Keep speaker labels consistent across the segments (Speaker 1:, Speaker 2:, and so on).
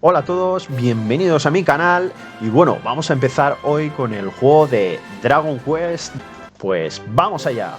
Speaker 1: Hola a todos, bienvenidos a mi canal y bueno, vamos a empezar hoy con el juego de Dragon Quest, pues vamos allá.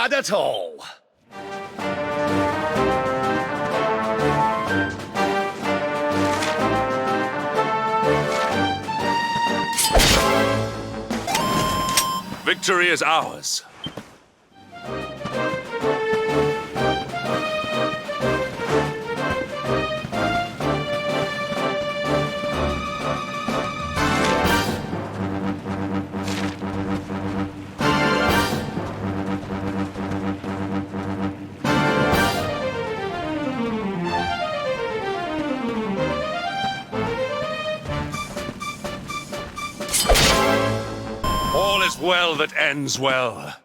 Speaker 2: bad at all. Victory is ours. All is well that ends well.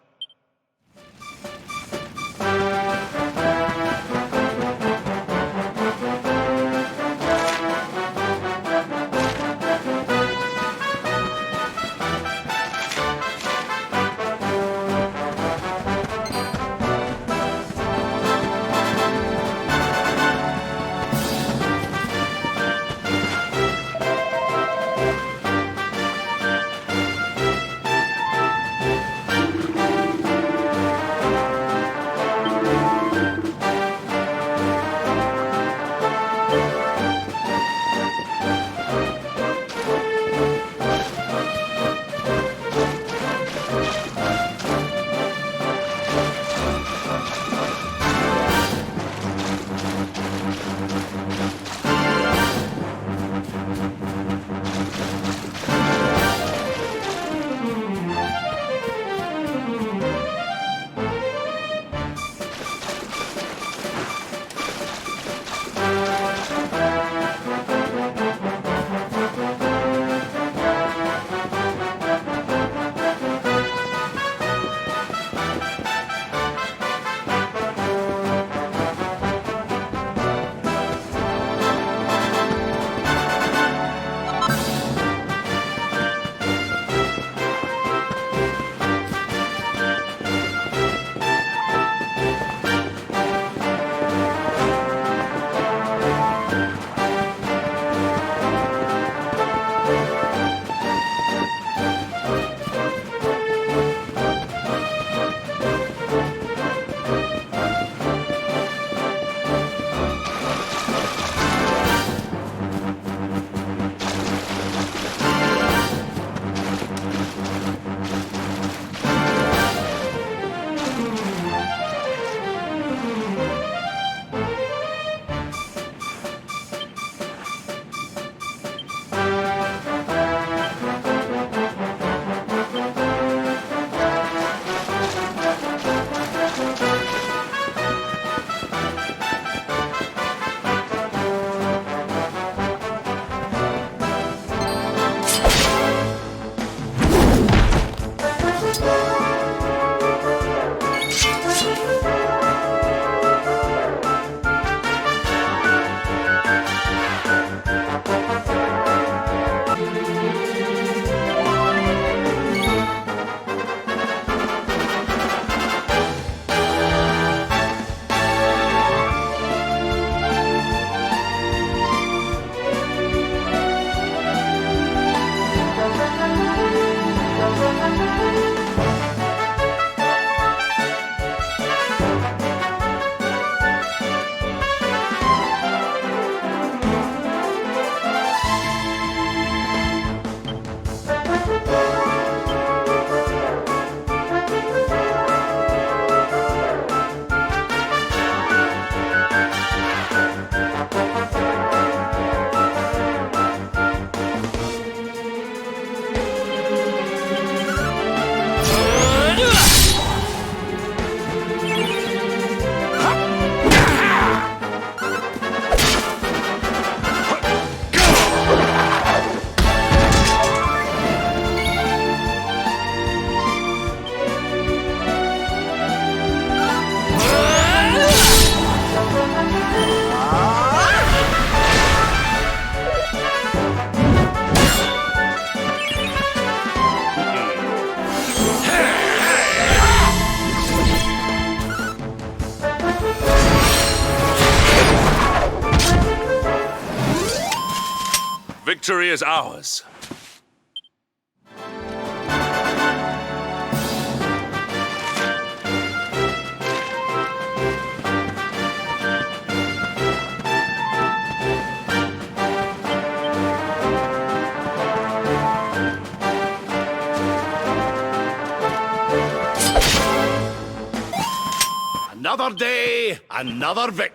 Speaker 2: Victory is ours. Another day, another victory.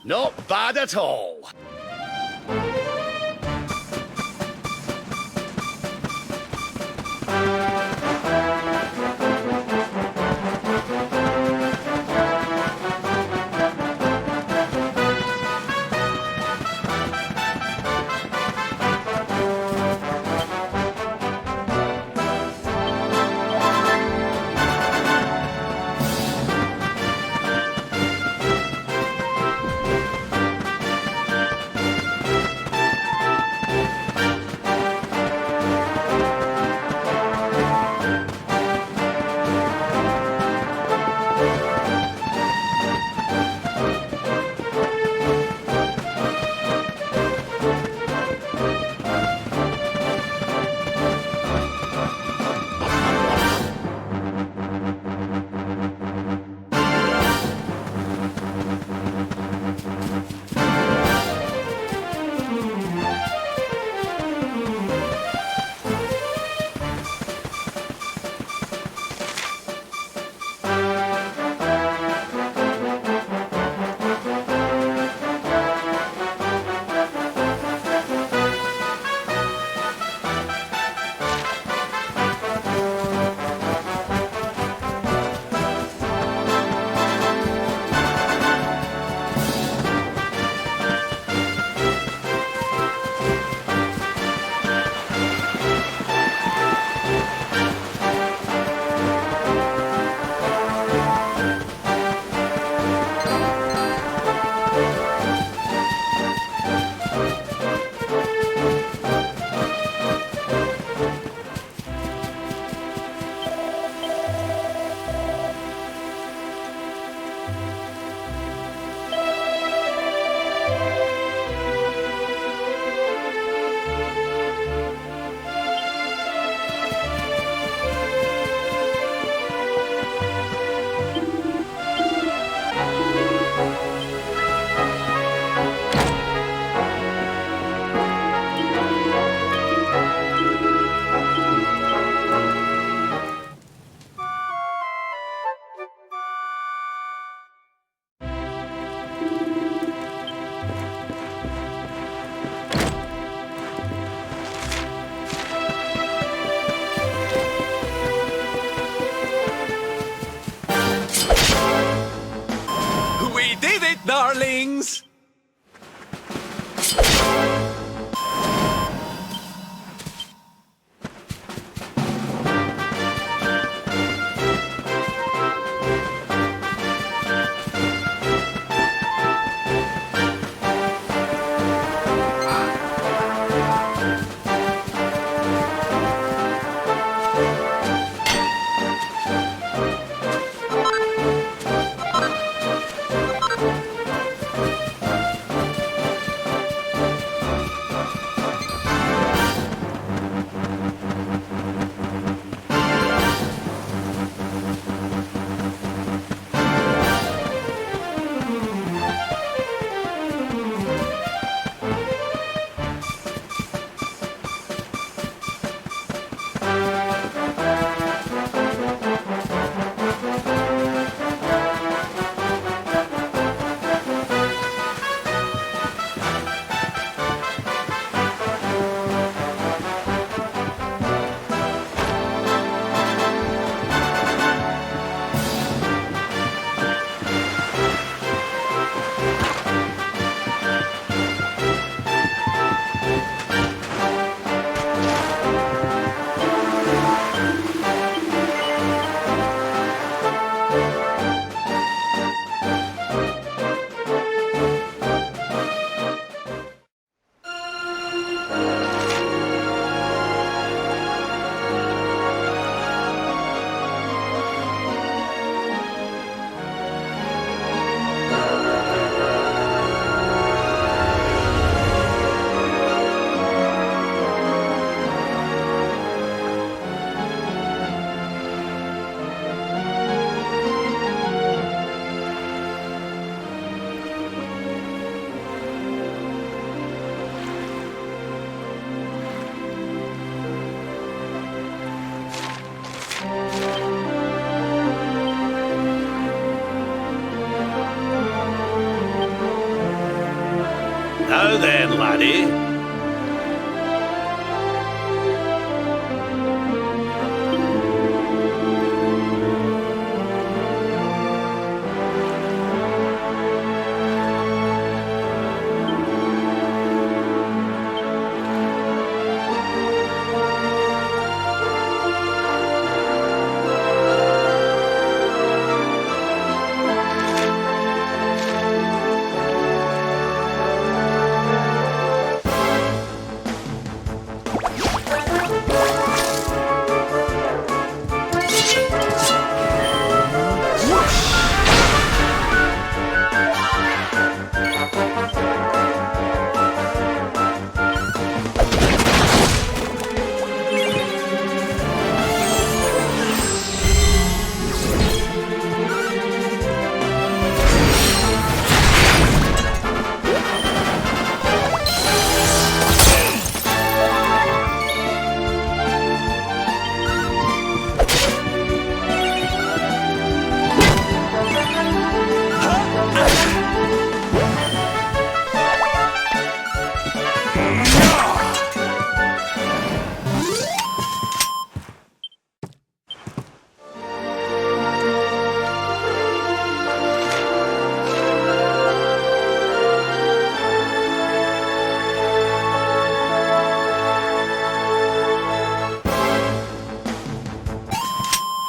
Speaker 2: Not bad at all. laddie.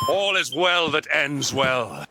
Speaker 2: All is well that ends well.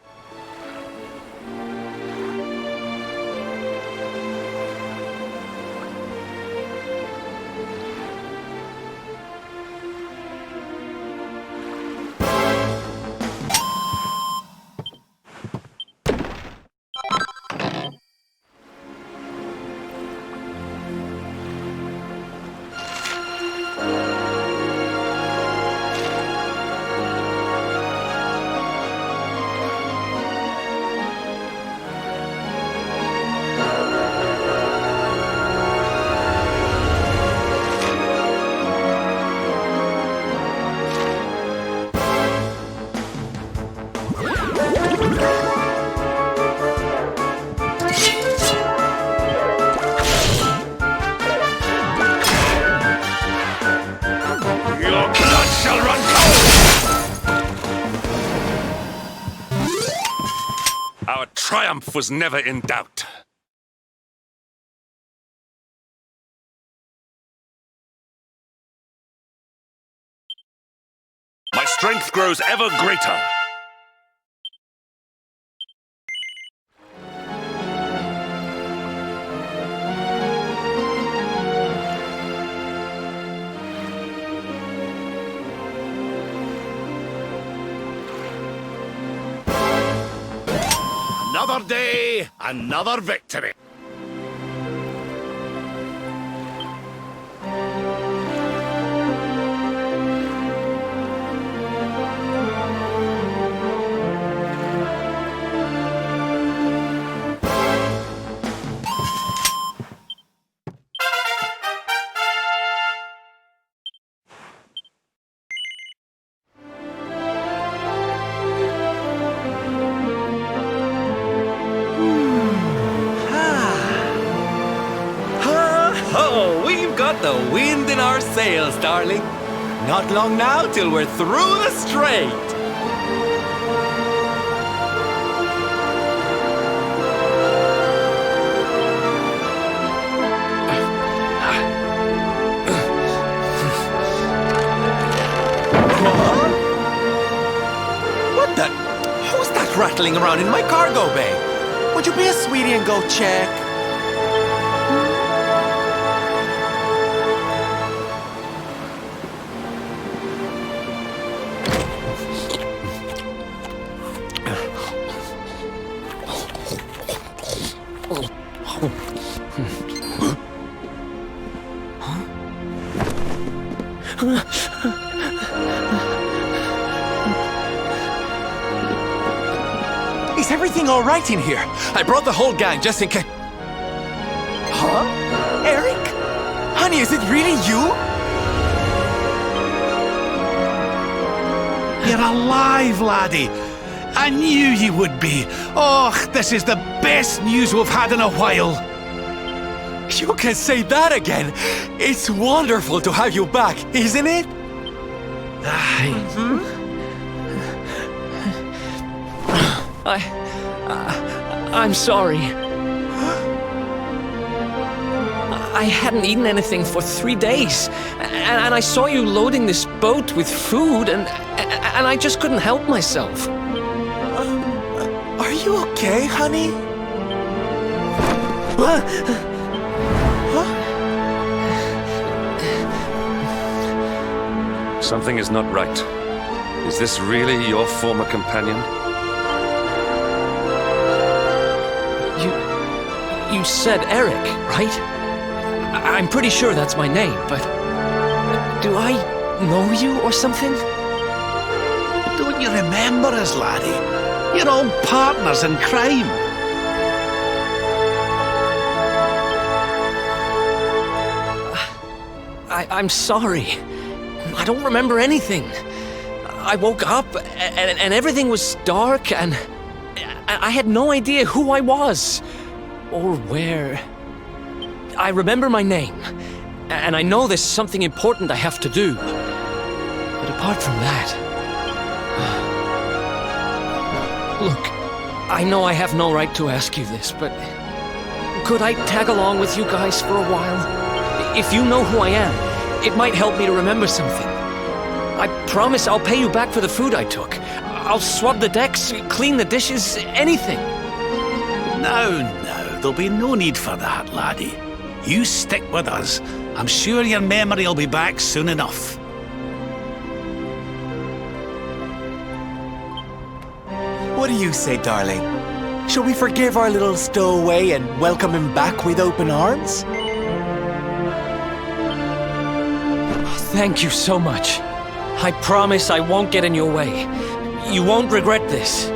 Speaker 2: Our triumph was never in doubt. My strength grows ever greater. Another day, another victory.
Speaker 3: The wind in our sails, darling. Not long now till we're through the strait. What the? Who's that rattling around in my cargo bay? Would you be a sweetie and go check? Is everything all right in here? I brought the whole gang just in case. Huh? Eric? Honey, is it really you?
Speaker 4: You're alive, laddie. I knew you would be. Oh, this is the best news we've had in a while.
Speaker 3: You can say that again. It's wonderful to have you back, isn't it?
Speaker 5: I'm sorry. I hadn't eaten anything for 3 days, and I saw you loading this boat with food, and I just couldn't help myself.
Speaker 3: Are you okay, honey?
Speaker 2: Something is not right. Is this really your former companion?
Speaker 5: You said Eric, right? I'm pretty sure that's my name, but do I know you or something?
Speaker 4: Don't you remember us, laddie? You're old partners in crime.
Speaker 5: I'm sorry. I don't remember anything. I woke up and everything was dark and I had no idea who I was or where. I remember my name and I know there's something important I have to do. But apart from that... Look, I know I have no right to ask you this, but could I tag along with you guys for a while? If you know who I am, it might help me to remember something. I promise I'll pay you back for the food I took. I'll swab the decks, clean the dishes, anything.
Speaker 4: No, there'll be no need for that, laddie. You stick with us. I'm sure your memory will be back soon enough.
Speaker 3: What do you say, darling? Shall we forgive our little stowaway and welcome him back with open arms?
Speaker 5: Thank you so much. I promise I won't get in your way. You won't regret this.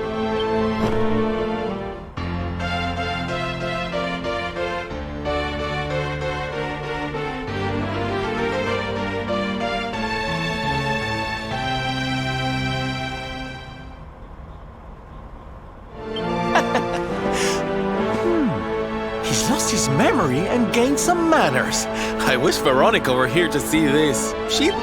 Speaker 3: He's lost his memory and gained some manners. I wish Veronica were here to see this. She'd...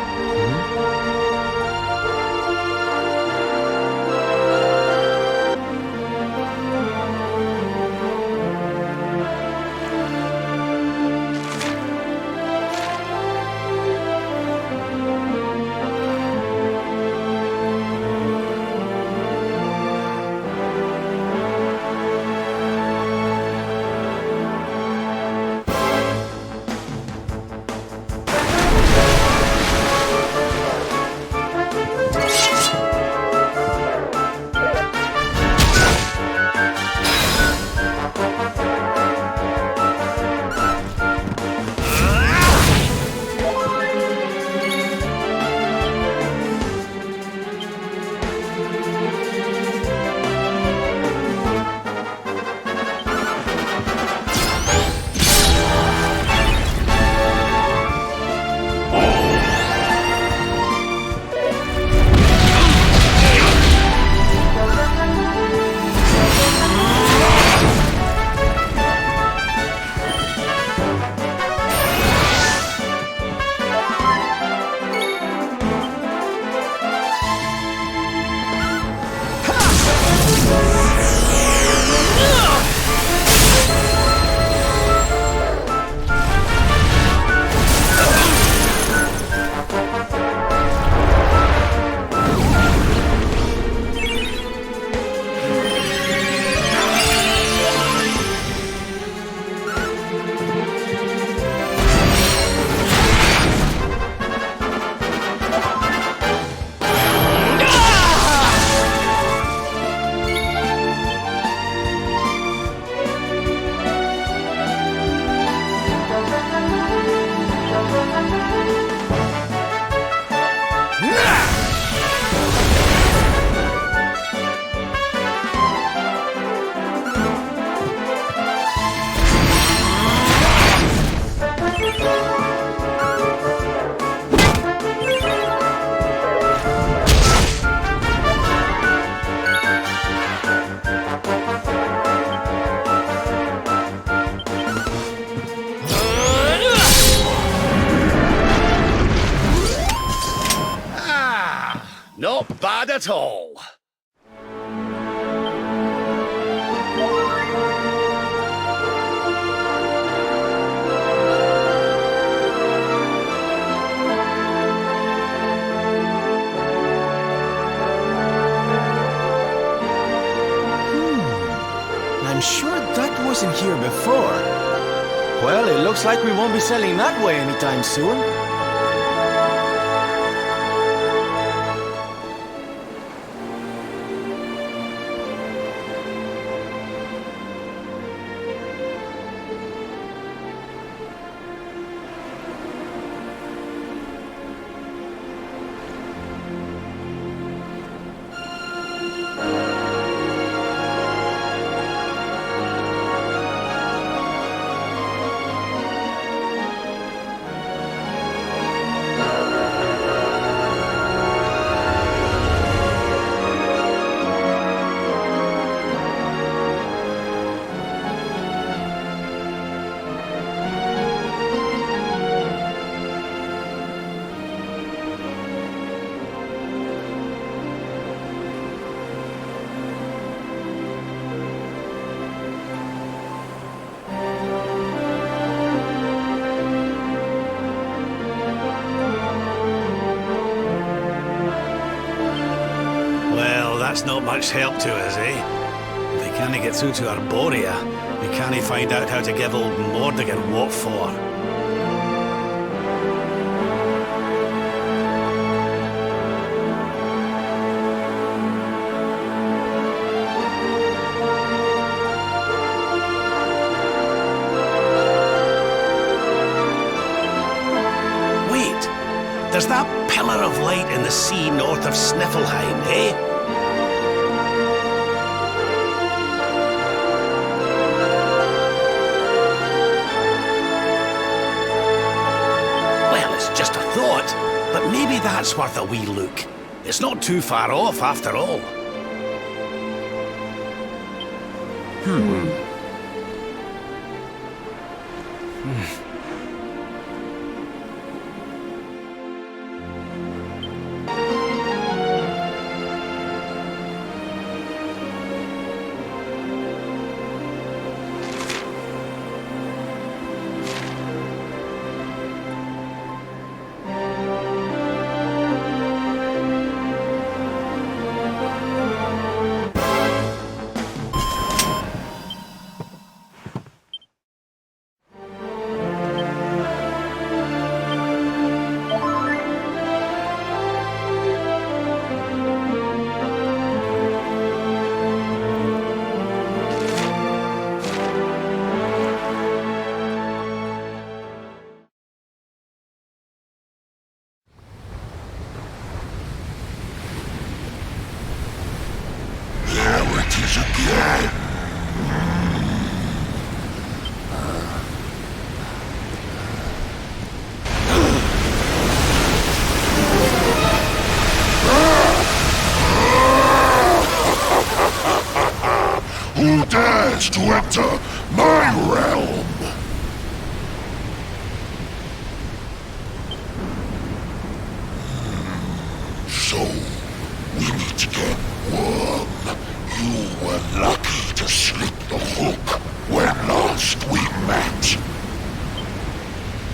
Speaker 4: Not bad at all.
Speaker 6: I'm sure that wasn't here before. Well, it looks like we won't be sailing that way anytime soon.
Speaker 4: That's not much help to us, eh? If we can't get through to Arborea, we can't find out how to give old Mordigan what for. Wait, there's that pillar of light in the sea north of Sniffelheim, eh? Just a thought, but maybe that's worth a wee look. It's not too far off, after all.
Speaker 7: Who dares to enter my realm? So, we need to get warm. You were lucky to slip the hook when last we met.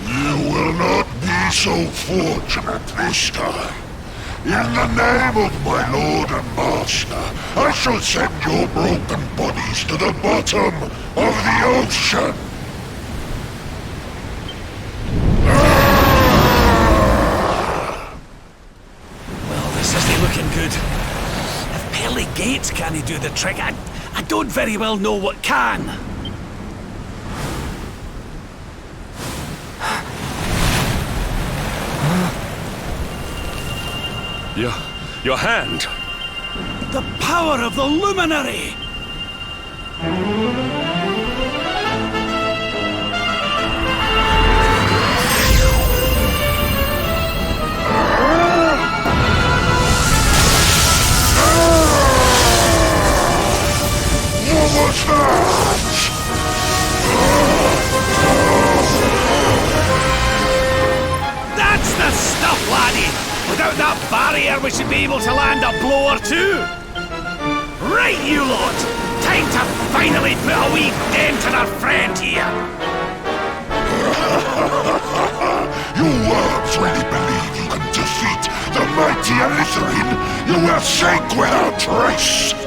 Speaker 7: You will not be so fortunate this time. In the name of my lord and master, I shall send your broken bodies to the bottom of the ocean.
Speaker 4: Well, this isn't looking good. If pearly gates can't do the trick, I don't very well know what can.
Speaker 2: Your hand!
Speaker 4: The power of the luminary!
Speaker 7: What was that?
Speaker 4: That's the stuff, laddie! Without that barrier we should be able to land a blow or two. Right, you lot! Time to finally put a wee dent in our friend here!
Speaker 7: You worms really believe you can defeat the mighty alizarino? You will sink without trace!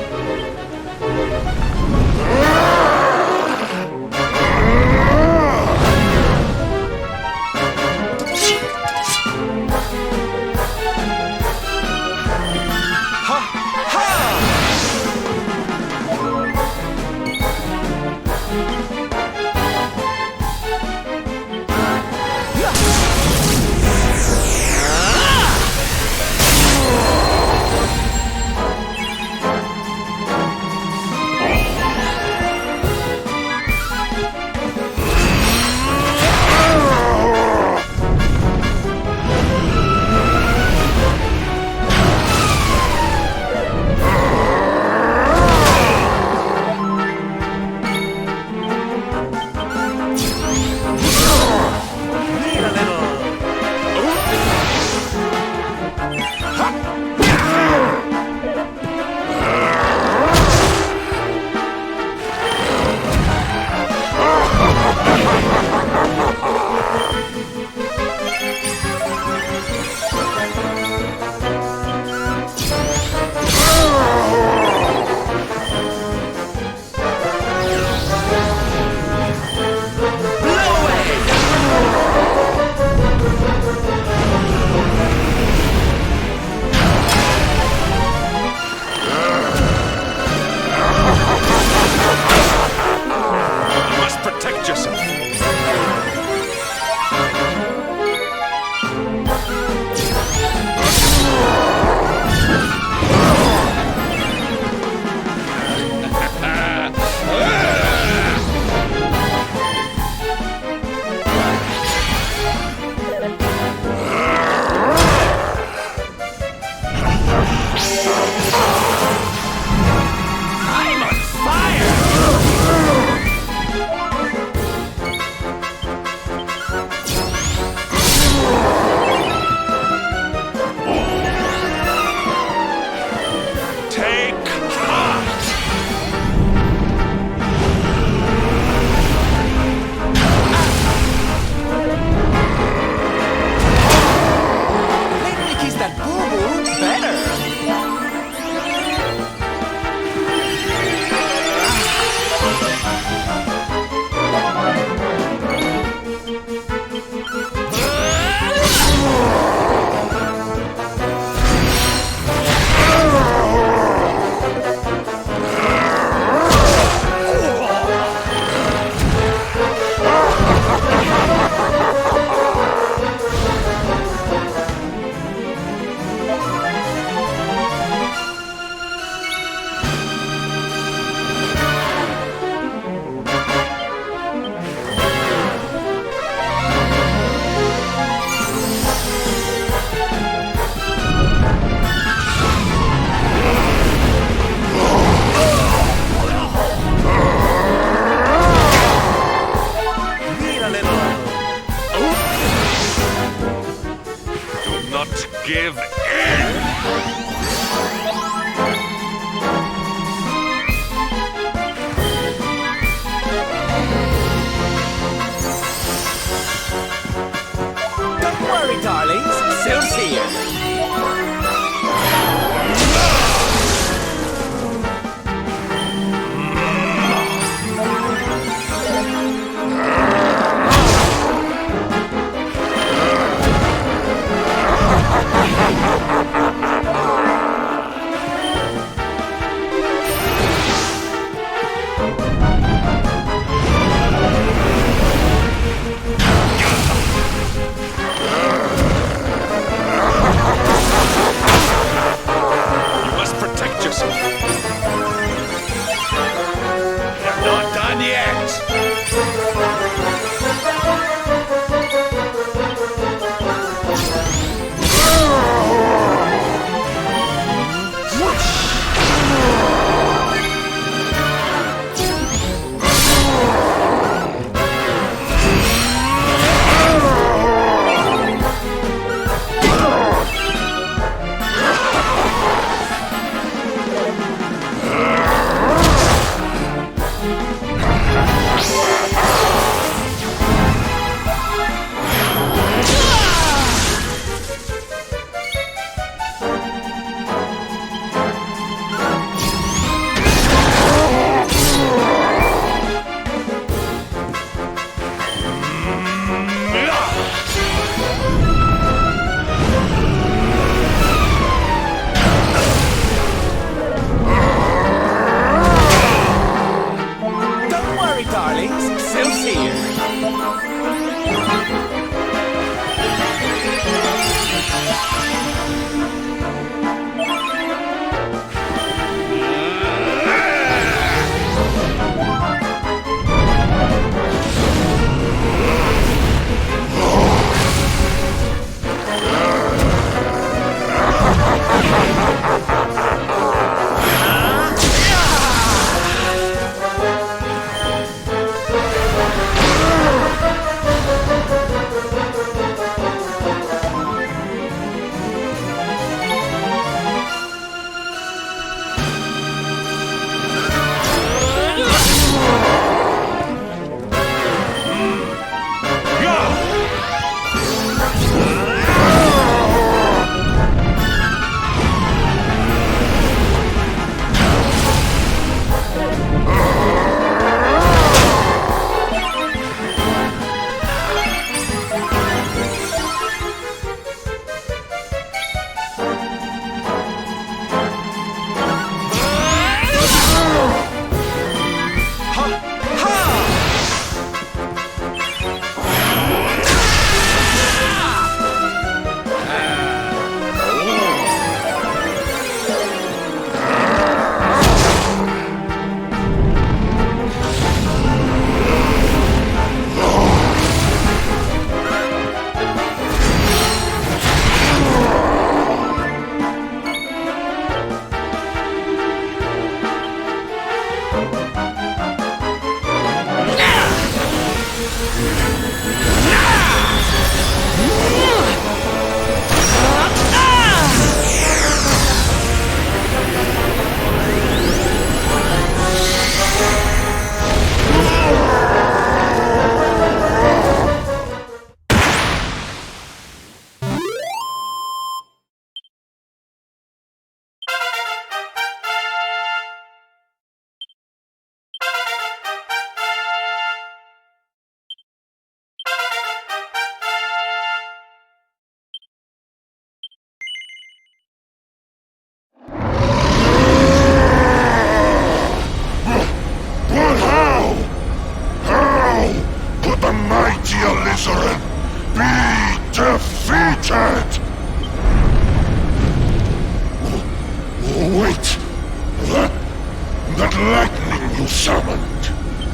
Speaker 7: summoned.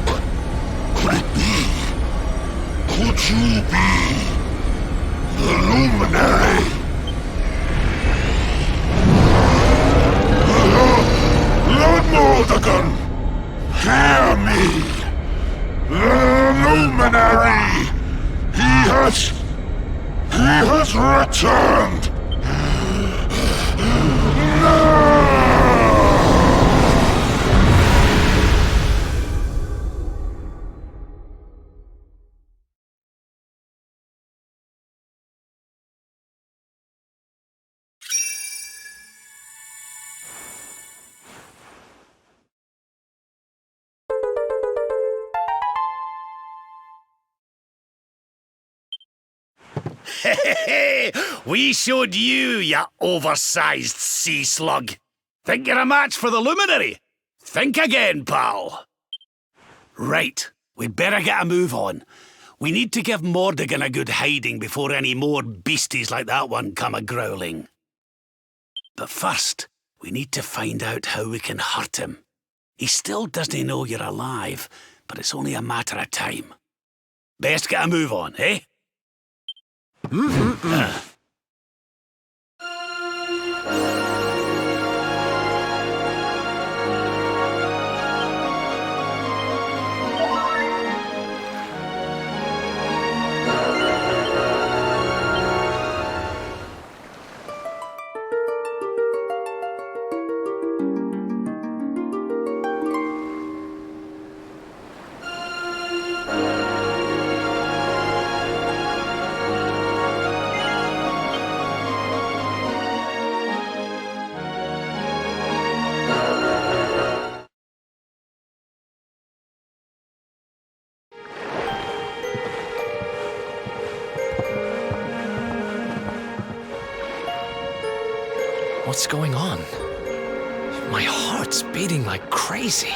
Speaker 7: But could it be? Could you be the luminary? Lord Mordegon, hear me! The luminary! He has returned! No!
Speaker 4: We showed you, ya oversized sea slug. Think you're a match for the luminary? Think again, pal. Right, we'd better get a move on. We need to give Mordegon a good hiding before any more beasties like that one come a-growling. But first, we need to find out how we can hurt him. He still doesn't know you're alive, but it's only a matter of time. Best get a move on, eh?
Speaker 5: What's going on? My heart's beating like crazy.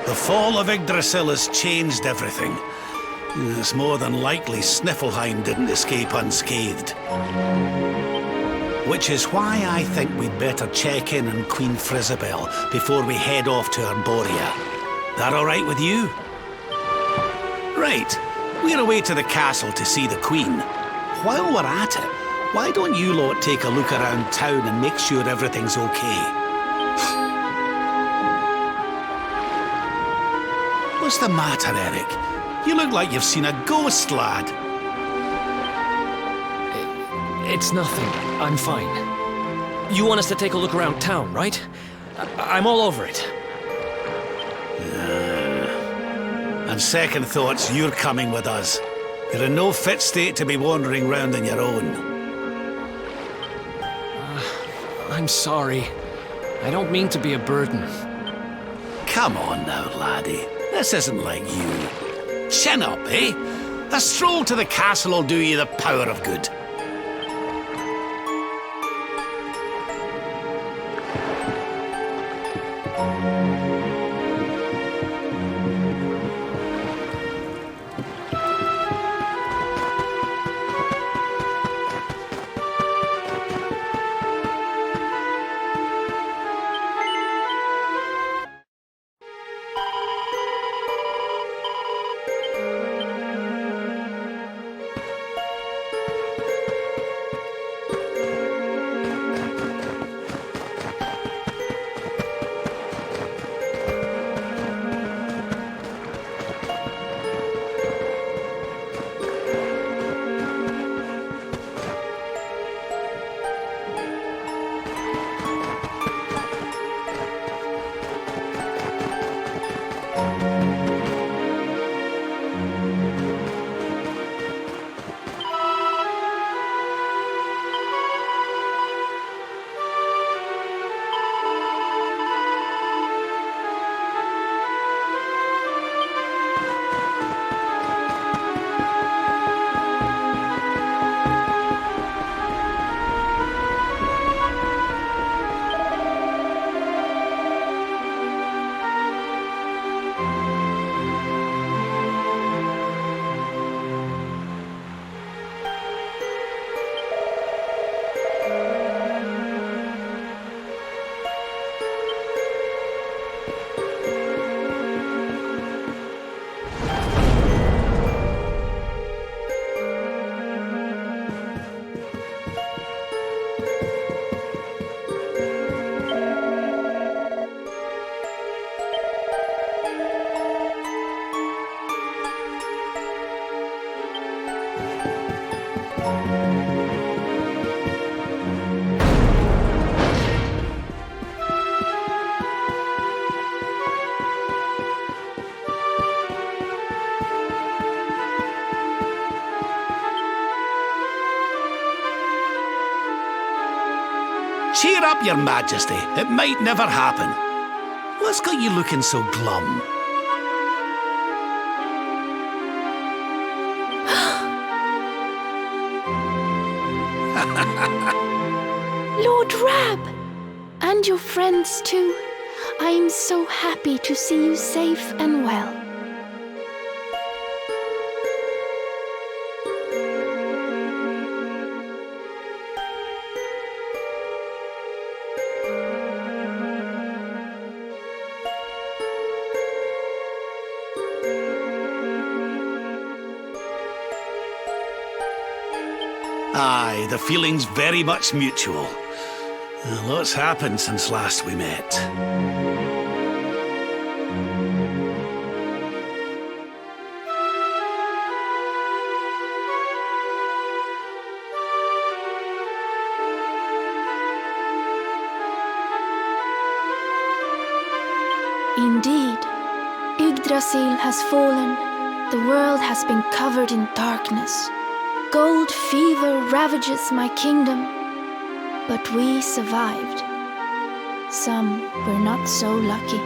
Speaker 4: The fall of Yggdrasil has changed everything. It's more than likely Sniffleheim didn't escape unscathed. Which is why I think we'd better check in on Queen Frizabel before we head off to Arborea. That all right with you? Right, we're away to the castle to see the Queen. While we're at it, why don't you lot take a look around town and make sure everything's okay? What's the matter, Eric? You look like you've seen a ghost, lad.
Speaker 5: It's nothing. I'm fine. You want us to take a look around town, right? I'm all over it.
Speaker 4: On second thoughts, you're coming with us. You're in no fit state to be wandering round on your own.
Speaker 5: I'm sorry. I don't mean to be a burden.
Speaker 4: Come on now, laddie. This isn't like you. Chin up, eh? A stroll to the castle will do you the power of good. Cheer up, Your Majesty. It might never happen. What's got you looking so glum?
Speaker 8: Lord Rab! And your friends too. I am so happy to see you safe and well.
Speaker 4: Aye, the feeling's very much mutual. Lots happened since last we met.
Speaker 8: Indeed, Yggdrasil has fallen. The world has been covered in darkness. Gold fever ravages my kingdom, but we survived. Some were not so lucky.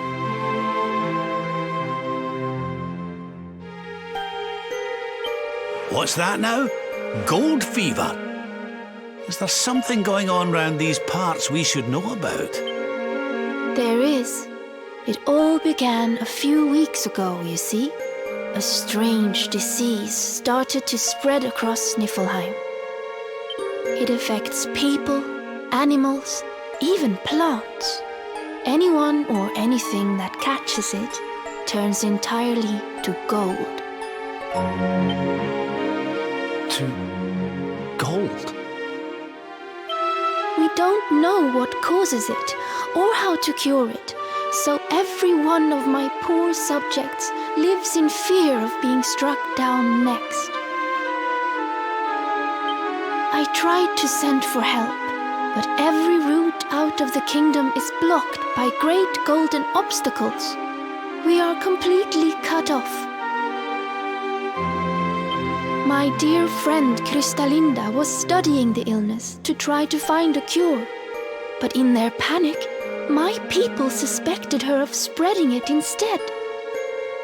Speaker 4: What's that now? Gold fever? Is there something going on round these parts we should know about?
Speaker 8: There is. It all began a few weeks ago, you see. A strange disease started to spread across Niflheim. It affects people, animals, even plants. Anyone or anything that catches it turns entirely to gold.
Speaker 5: To gold?
Speaker 8: We don't know what causes it or how to cure it, so every one of my poor subjects lives in fear of being struck down next. I tried to send for help, but every route out of the kingdom is blocked by great golden obstacles. We are completely cut off. My dear friend Krystalinda was studying the illness to try to find a cure, but in their panic, my people suspected her of spreading it instead.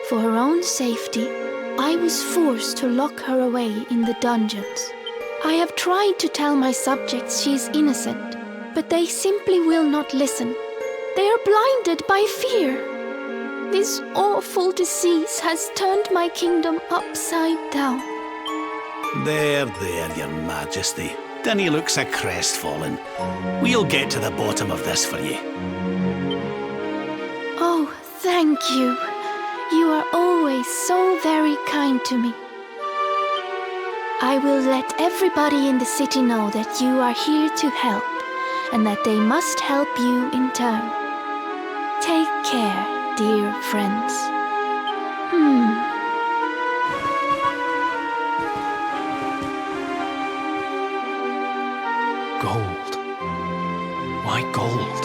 Speaker 8: For her own safety, I was forced to lock her away in the dungeons. I have tried to tell my subjects she is innocent, but they simply will not listen. They are blinded by fear. This awful disease has turned my kingdom upside down.
Speaker 4: There, Your Majesty. Dinna look so crestfallen. We'll get to the bottom of this for you.
Speaker 8: Oh, thank you. You are always so very kind to me. I will let everybody in the city know that you are here to help, and that they must help you in turn. Take care, dear friends.
Speaker 5: Gold. Why gold?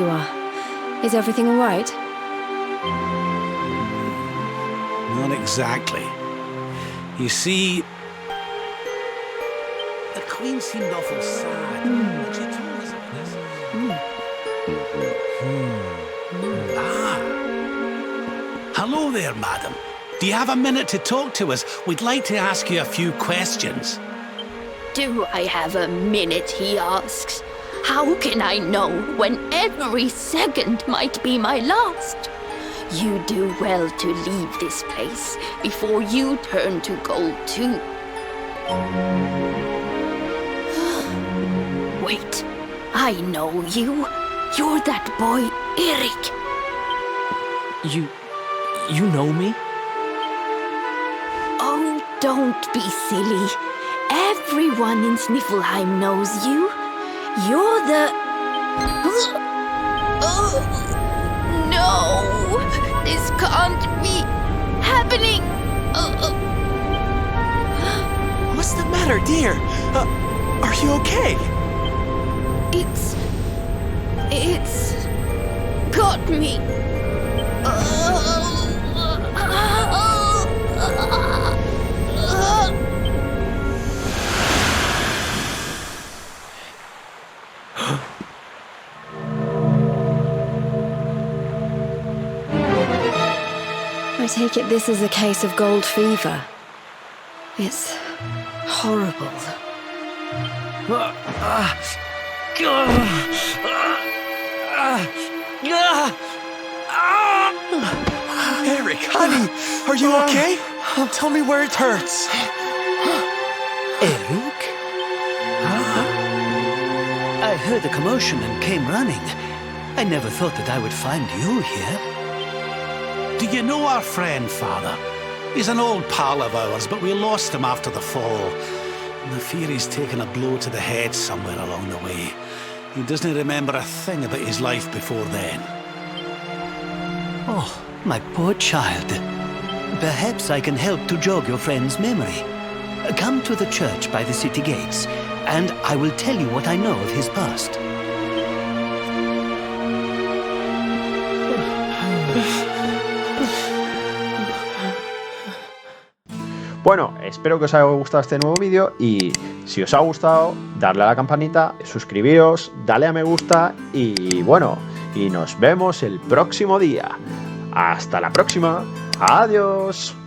Speaker 9: are. Is everything all right?
Speaker 4: Not exactly. You see, the Queen seemed awful sad when she told us about this. Hello there, madam. Do you have a minute to talk to us? We'd like to ask you a few questions.
Speaker 8: Do I have a minute, he asks. How can I know when every second might be my last? You do well to leave this place before you turn to gold too. Wait, I know you. You're that boy, Eric.
Speaker 5: You know me?
Speaker 8: Oh, don't be silly. Everyone in Sniffelheim knows you. You're the... Oh, no! This can't be happening!
Speaker 3: What's the matter, dear? Are you okay?
Speaker 8: It's got me.
Speaker 9: I take it this is a case of gold fever. It's horrible.
Speaker 3: Eric, honey, are you okay? Tell me where it hurts.
Speaker 10: Eric? I heard the commotion and came running. I never thought that I would find you here.
Speaker 4: Do you know our friend, Father? He's an old pal of ours, but we lost him after the fall. And I fear he's taken a blow to the head somewhere along the way. He doesn't remember a thing about his life before then.
Speaker 10: Oh, my poor child. Perhaps I can help to jog your friend's memory. Come to the church by the city gates, and I will tell you what I know of his past.
Speaker 1: Bueno, espero que os haya gustado este nuevo vídeo y si os ha gustado, darle a la campanita, suscribiros, dale a me gusta y bueno, y nos vemos el próximo día. Hasta la próxima. Adiós.